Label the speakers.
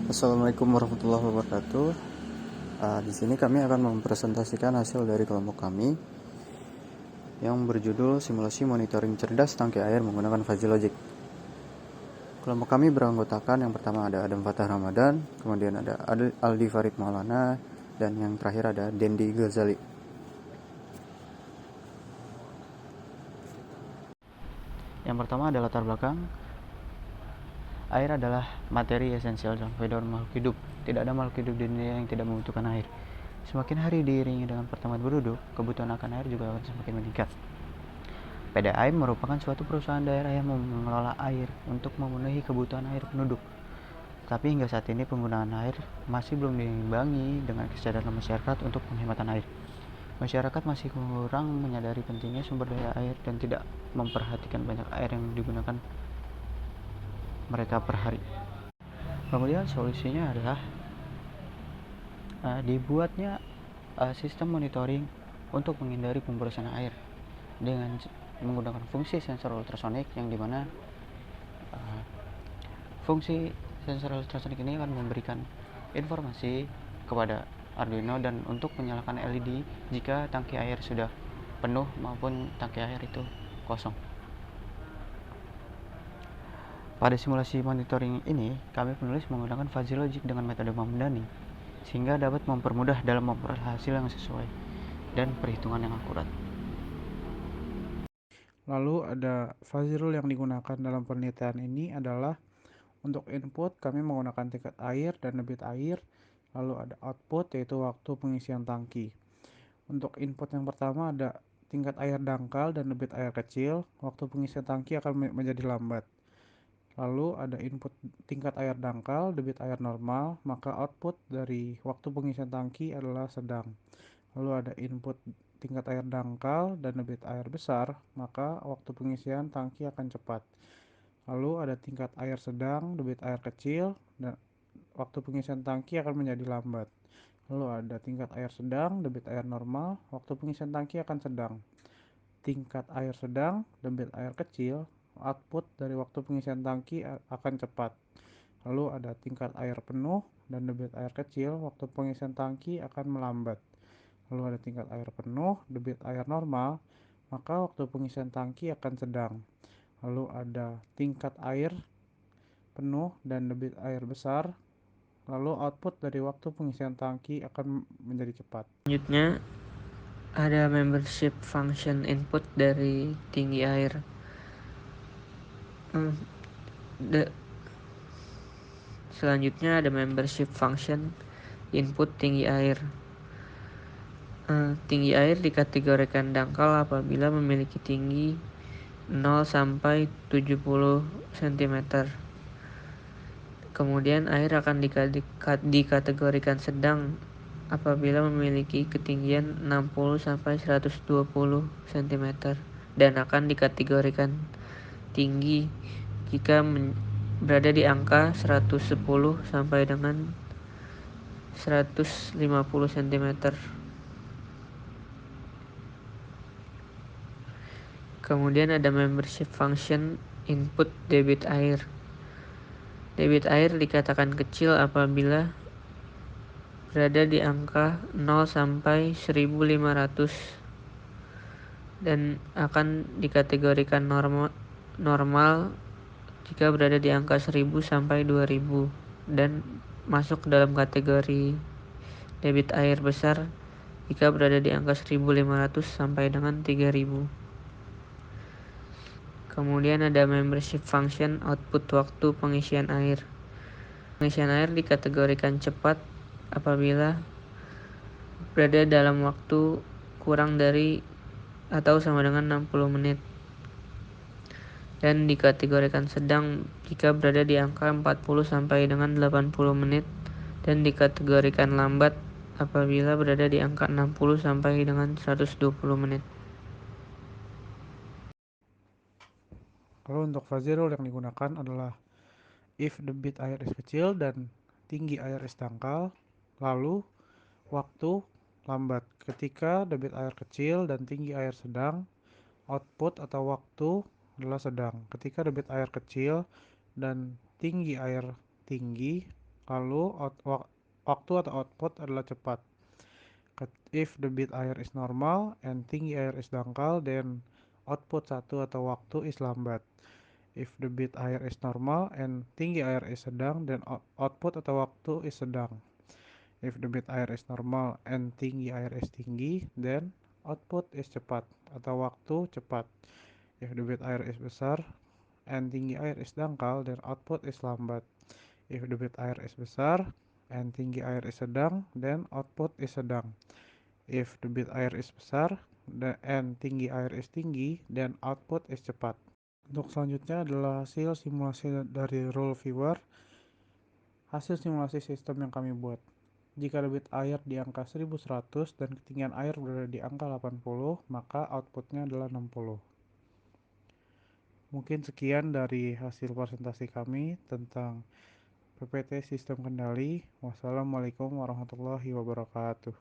Speaker 1: Assalamualaikum warahmatullahi wabarakatuh. Di sini kami akan mempresentasikan hasil dari kelompok kami yang berjudul Simulasi Monitoring Cerdas Tangki Air Menggunakan Fuzzy Logic. Kelompok kami beranggotakan yang pertama ada Adam Fatah Ramadan, kemudian ada Aldi Farid Maulana, dan yang terakhir ada Dendi Ghazali. Yang pertama ada latar belakang. Air adalah materi esensial dalam kehidupan makhluk hidup. Tidak ada makhluk hidup di dunia yang tidak membutuhkan air. Semakin hari diiringi dengan pertambahan penduduk, kebutuhan akan air juga akan semakin meningkat. PDAM merupakan suatu perusahaan daerah yang mengelola air untuk memenuhi kebutuhan air penduduk. Tapi hingga saat ini penggunaan air masih belum diimbangi dengan kesadaran masyarakat untuk penghematan air. Masyarakat masih kurang menyadari pentingnya sumber daya air dan tidak memperhatikan banyak air yang digunakan mereka per hari. Kemudian solusinya adalah dibuatnya sistem monitoring untuk menghindari pemborosan air dengan menggunakan fungsi sensor ultrasonik, yang dimana fungsi sensor ultrasonik ini akan memberikan informasi kepada Arduino dan untuk menyalakan LED jika tangki air sudah penuh maupun tangki air itu kosong. Pada simulasi monitoring ini, kami penulis menggunakan fuzzy logic dengan metode Mamdani, sehingga dapat mempermudah dalam memperoleh hasil yang sesuai dan perhitungan yang akurat.
Speaker 2: Lalu ada fuzzy rule yang digunakan dalam penelitian ini adalah untuk input kami menggunakan tingkat air dan debit air. Lalu ada output yaitu waktu pengisian tangki. Untuk input yang pertama ada tingkat air dangkal dan debit air kecil. Waktu pengisian tangki akan menjadi lambat. Lalu ada input tingkat air dangkal, debit air normal, maka output dari waktu pengisian tangki adalah sedang. Lalu ada input tingkat air dangkal dan debit air besar, maka waktu pengisian tangki akan cepat. Lalu ada tingkat air sedang, debit air kecil, dan waktu pengisian tangki akan menjadi lambat. Lalu ada tingkat air sedang, debit air normal, waktu pengisian tangki akan sedang. Tingkat air sedang, debit air kecil, output dari waktu pengisian tangki akan cepat. Lalu ada tingkat air penuh dan debit air kecil, waktu pengisian tangki akan melambat. Lalu ada tingkat air penuh, debit air normal, maka waktu pengisian tangki akan sedang. Lalu ada tingkat air penuh dan debit air besar, lalu output dari waktu pengisian tangki akan menjadi cepat.
Speaker 3: Selanjutnya ada membership function input dari tinggi air. Selanjutnya ada membership function input tinggi air. Tinggi air dikategorikan dangkal apabila memiliki tinggi 0 sampai 70 cm. Kemudian air akan dikategorikan sedang apabila memiliki ketinggian 60 sampai 120 cm dan akan dikategorikan tinggi jika berada di angka 110 sampai dengan 150 cm. Kemudian ada membership function input debit air. Debit air dikatakan kecil apabila berada di angka 0 sampai 1500 dan akan dikategorikan normal jika berada di angka 1000 sampai 2000 dan masuk dalam kategori debit air besar jika berada di angka 1500 sampai dengan 3000. Kemudian ada membership function output waktu pengisian air. Pengisian air dikategorikan cepat apabila berada dalam waktu kurang dari atau sama dengan 60 menit dan dikategorikan sedang jika berada di angka 40 sampai dengan 80 menit dan dikategorikan lambat apabila berada di angka 60 sampai dengan 120 menit.
Speaker 2: Lalu untuk fuzzy rule yang digunakan adalah if debit air is kecil dan tinggi air is dangkal, lalu waktu lambat. Ketika debit air kecil dan tinggi air sedang, output atau waktu adalah sedang. Ketika debit air kecil dan tinggi air tinggi, Lalu waktu atau output adalah cepat. If debit air is normal and tinggi air is dangkal, then output satu atau waktu is lambat. If debit air is normal and tinggi air is sedang, then output atau waktu is sedang. If debit air is normal and tinggi air is tinggi, then output is cepat atau waktu cepat. If debit air is besar and tinggi air is dangkal, then output is lambat. If debit air is besar and tinggi air is sedang, then output is sedang. If debit air is besar and tinggi air is tinggi, then output is cepat. Untuk selanjutnya adalah hasil simulasi dari rule viewer. Hasil simulasi sistem yang kami buat. Jika debit air di angka 1100 dan ketinggian air berada di angka 80, maka outputnya adalah 60. Mungkin sekian dari hasil presentasi kami tentang PPT Sistem Kendali. Wassalamualaikum warahmatullahi wabarakatuh.